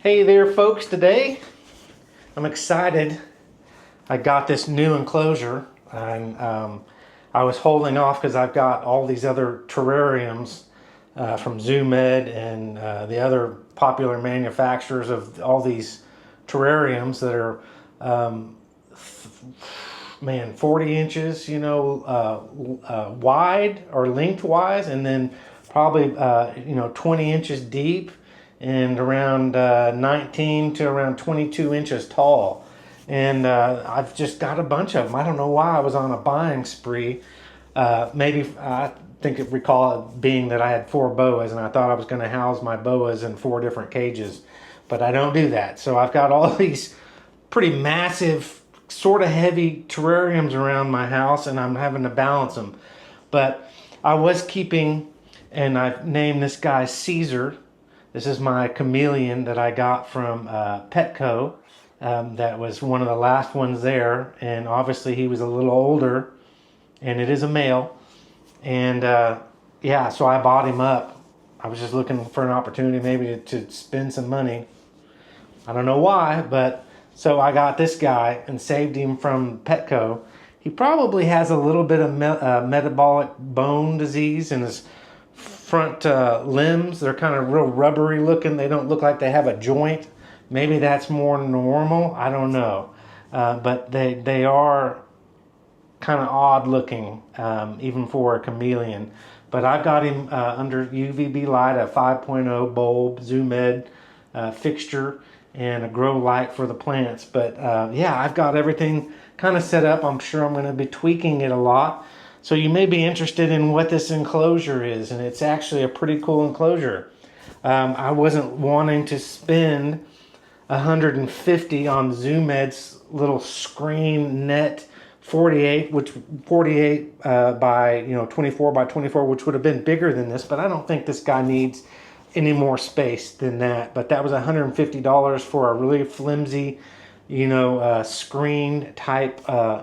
Hey there folks, today I'm excited. I got this new enclosure and I was holding off because I've got all these other terrariums from ZooMed and the other popular manufacturers of all these terrariums that are man 40 inches wide or lengthwise, and then probably 20 inches deep and around 19 to around 22 inches tall. And I've just got a bunch of them. I don't know why I was on a buying spree. Maybe I think it recall it being that I had 4 boas and I thought I was going to house my boas in 4 different cages, but I don't do that. So I've got all these pretty massive, sort of heavy terrariums around my house, and I'm having to balance them. But I was keeping, and I've named this guy Caesar. This is my chameleon that I got from Petco. That was one of the last ones there, and obviously he was a little older, and it is a male. And yeah, so I bought him up. I was just looking for an opportunity maybe to spend some money. I don't know why, but so I got this guy and saved him from Petco. He probably has a little bit of metabolic bone disease in his front limbs. They're kind of real rubbery looking. They don't look like they have a joint. Maybe that's more normal. I don't know. But they are kind of odd looking, even for a chameleon. But I've got him under UVB light, a 5.0 bulb, ZooMed fixture, and a grow light for the plants. But yeah, I've got everything kind of set up. I'm sure I'm going to be tweaking it a lot. So you may be interested in what this enclosure is, and it's actually a pretty cool enclosure. I wasn't wanting to spend $150 on ZooMed's little screen net 48, which 48 by 24 by 24, which would have been bigger than this, but I don't think this guy needs any more space than that. But that was $150 for a really flimsy, screen type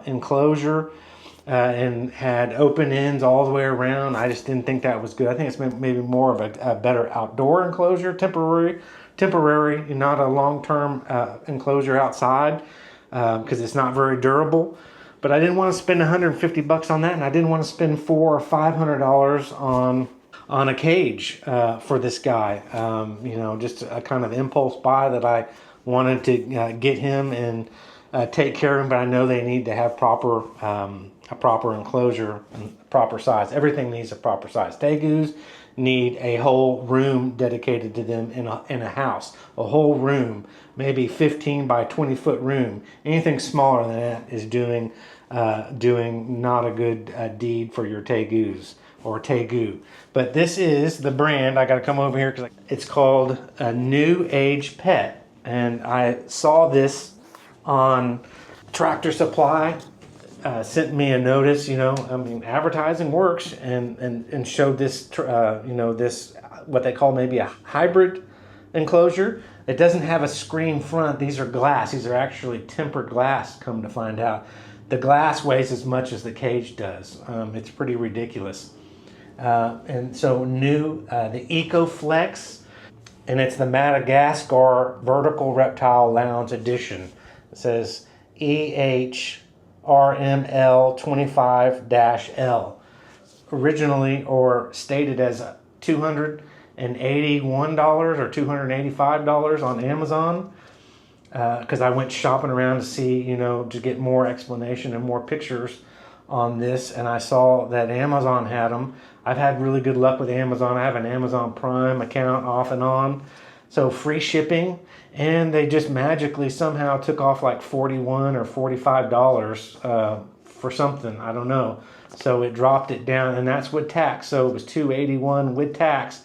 enclosure, and had open ends all the way around. I just didn't think that was good. I think it's maybe more of a better outdoor enclosure, temporary, not a long-term enclosure outside, because it's not very durable. But I didn't want to spend $150 on that, and I didn't want to spend $400 or $500 on a cage for this guy. Just a kind of impulse buy that I wanted to get him and take care of him. But I know they need to have a proper enclosure and proper size. Everything needs a proper size. Tegus need a whole room dedicated to them in a house. A whole room, maybe 15 by 20 foot room. Anything smaller than that is doing not a good deed for your tegus or tegu. But this is the brand. I got to come over here because it's called a New Age Pet, and I saw this on Tractor Supply. Sent me a notice, advertising works, and showed this, this, what they call maybe a hybrid enclosure. It doesn't have a screen front. These are glass. These are actually tempered glass, come to find out. The glass weighs as much as the cage does. It's pretty ridiculous. And so the EcoFlex, and it's the Madagascar Vertical Reptile Lounge Edition. It says EH RML 25-L, originally or stated as $281 or $285 on Amazon, because I went shopping around to see, to get more explanation and more pictures on this, and I saw that Amazon had them. I've had really good luck with Amazon. I have an Amazon Prime account off and on, so free shipping. And they just magically somehow took off like $41 or $45 for something. I don't know. So it dropped it down, and that's with tax. So it was $281 with tax.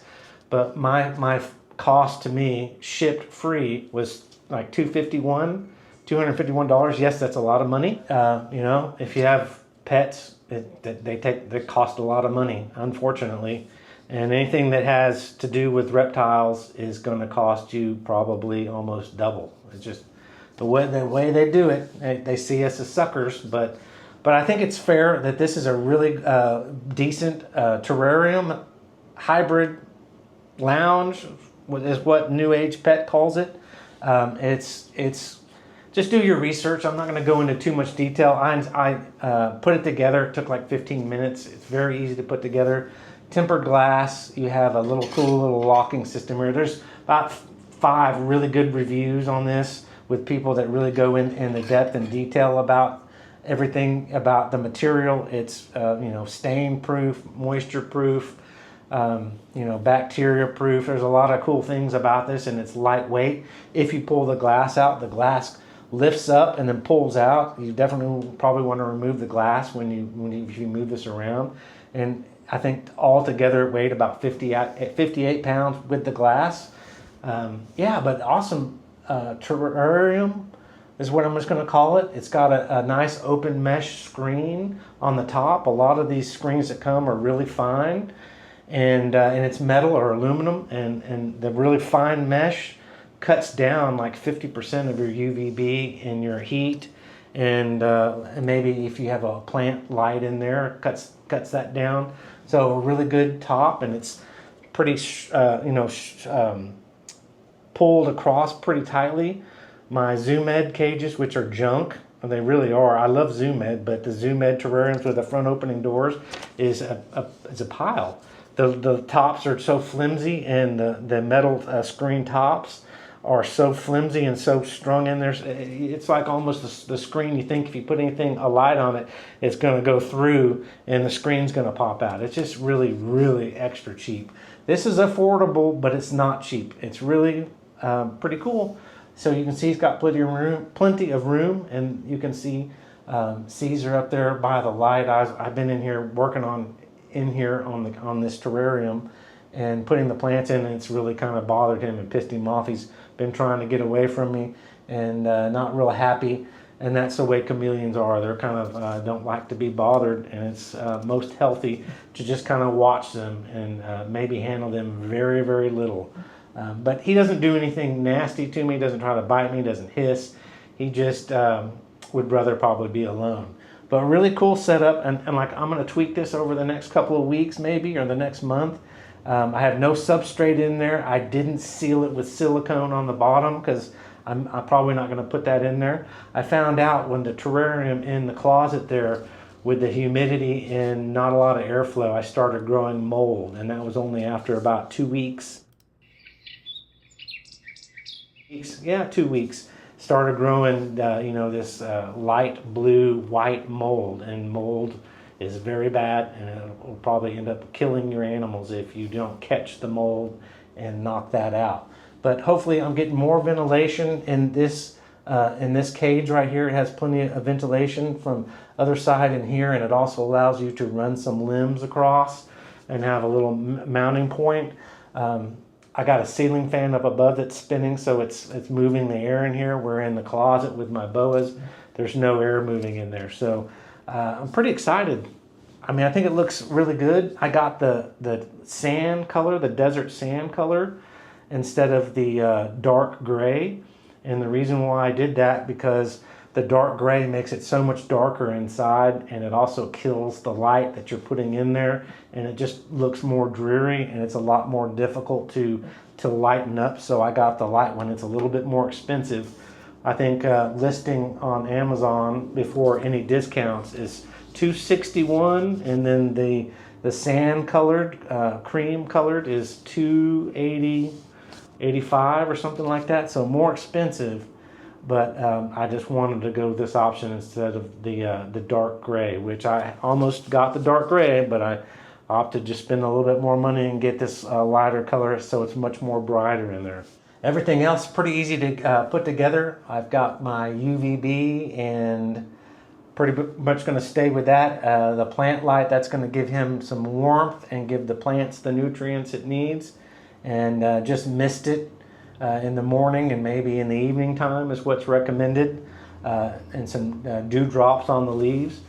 But my cost to me, shipped free, was like $251. Yes, that's a lot of money. If you have pets, they cost a lot of money, unfortunately. And anything that has to do with reptiles is going to cost you probably almost double. It's just the way they do it. They see us as suckers, but I think it's fair that this is a really decent terrarium hybrid lounge is what New Age Pet calls it. It's just do your research. I'm not going to go into too much detail. I put it together. It took like 15 minutes. It's very easy to put together. Tempered glass. You have a cool little locking system here. There's about 5 really good reviews on this with people that really go in the depth and detail about everything about the material. It's stain proof, moisture proof, bacteria proof. There's a lot of cool things about this, and it's lightweight. If you pull the glass out, the glass lifts up and then pulls out. You definitely probably want to remove the glass if you move this around. And I think altogether it weighed about 58 pounds with the glass. But awesome terrarium is what I'm just going to call it. It's got a nice open mesh screen on the top. A lot of these screens that come are really fine, and it's metal or aluminum, and the really fine mesh cuts down like 50% of your UVB and your heat, and maybe if you have a plant light in there, cuts that down. So a really good top, and it's pretty pulled across pretty tightly. My Zoom Ed cages, which are junk, and they really are. I love Zoom Ed, but the Zoom Ed terrariums with the front opening doors is a pile. The tops are so flimsy, and the metal screen tops are so flimsy and so strung in there. It's like almost the screen. You think if you put a light on it, it's going to go through and the screen's going to pop out. It's just really, really extra cheap. This is affordable, but it's not cheap. It's really pretty cool. So you can see it's got plenty of room, and you can see Caesar up there by the light. I've been in here working on this terrarium and putting the plants in, and it's really kind of bothered him and pissed him off. He's been trying to get away from me and not real happy, and that's the way chameleons are. They're kind of don't like to be bothered, and it's most healthy to just kind of watch them and maybe handle them very, very little. But he doesn't do anything nasty to me. He doesn't try to bite me. He doesn't hiss. He just would rather probably be alone. But really cool setup, and like I'm going to tweak this over the next couple of weeks maybe, or the next month. I have no substrate in there. I didn't seal it with silicone on the bottom because I'm probably not going to put that in there. I found out when the terrarium in the closet there, with the humidity and not a lot of airflow, I started growing mold, and that was only after about 2 weeks. 2 weeks. Started growing, this light blue white mold, and mold is very bad, and it will probably end up killing your animals if you don't catch the mold and knock that out. But hopefully I'm getting more ventilation in this cage right here. It has plenty of ventilation from other side in here, and it also allows you to run some limbs across and have a little mounting point. I got a ceiling fan up above that's spinning, so it's moving the air in here. We're in the closet with my boas. There's no air moving in there, so I'm pretty excited. I mean, I think it looks really good. I got the sand color, the desert sand color, instead of the dark gray. And the reason why I did that, because the dark gray makes it so much darker inside, and it also kills the light that you're putting in there, and it just looks more dreary, and it's a lot more difficult to lighten up. So I got the light one. It's a little bit more expensive. I think listing on Amazon before any discounts is $261, and then the sand colored, cream colored is $280, $85 or something like that. So more expensive, but I just wanted to go with this option instead of the dark gray, which I almost got the dark gray, but I opted to just spend a little bit more money and get this lighter color, so it's much more brighter in there. Everything else pretty easy to put together. I've got my UVB, and pretty much going to stay with that. The plant light, that's going to give him some warmth and give the plants the nutrients it needs. And just mist it in the morning and maybe in the evening time is what's recommended. And some dewdrops on the leaves.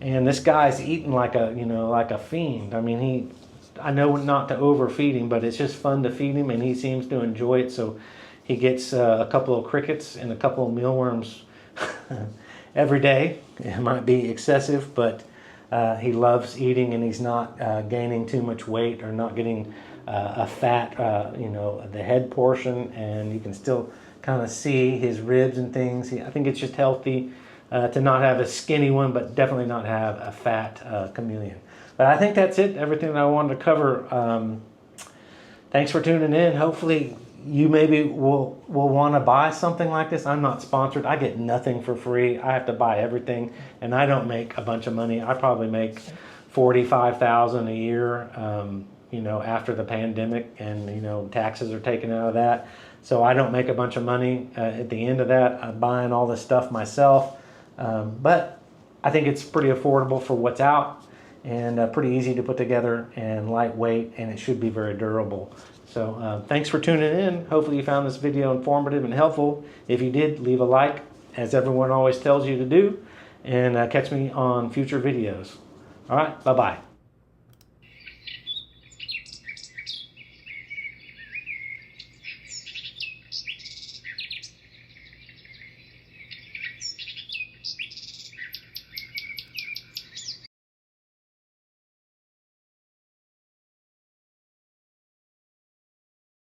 And this guy's eating like a fiend. I mean, I know not to overfeed him, but it's just fun to feed him, and he seems to enjoy it. So he gets a couple of crickets and a couple of mealworms every day. It might be excessive, but he loves eating, and he's not gaining too much weight or not getting a fat, you know, the head portion, and you can still kind of see his ribs and things. I think it's just healthy to not have a skinny one, but definitely not have a fat chameleon. But I think that's it, everything that I wanted to cover. Thanks for tuning in. Hopefully you maybe will want to buy something like this. I'm not sponsored. I get nothing for free. I have to buy everything, and I don't make a bunch of money. I probably make $45,000 a year, you know, after the pandemic, and you know, taxes are taken out of that. So I don't make a bunch of money at the end of that. I'm buying all this stuff myself, but I think it's pretty affordable for what's out, and pretty easy to put together, and lightweight, and it should be very durable. So thanks for tuning in. Hopefully you found this video informative and helpful. If you did, leave a like, as everyone always tells you to do, and catch me on future videos. All right, bye-bye.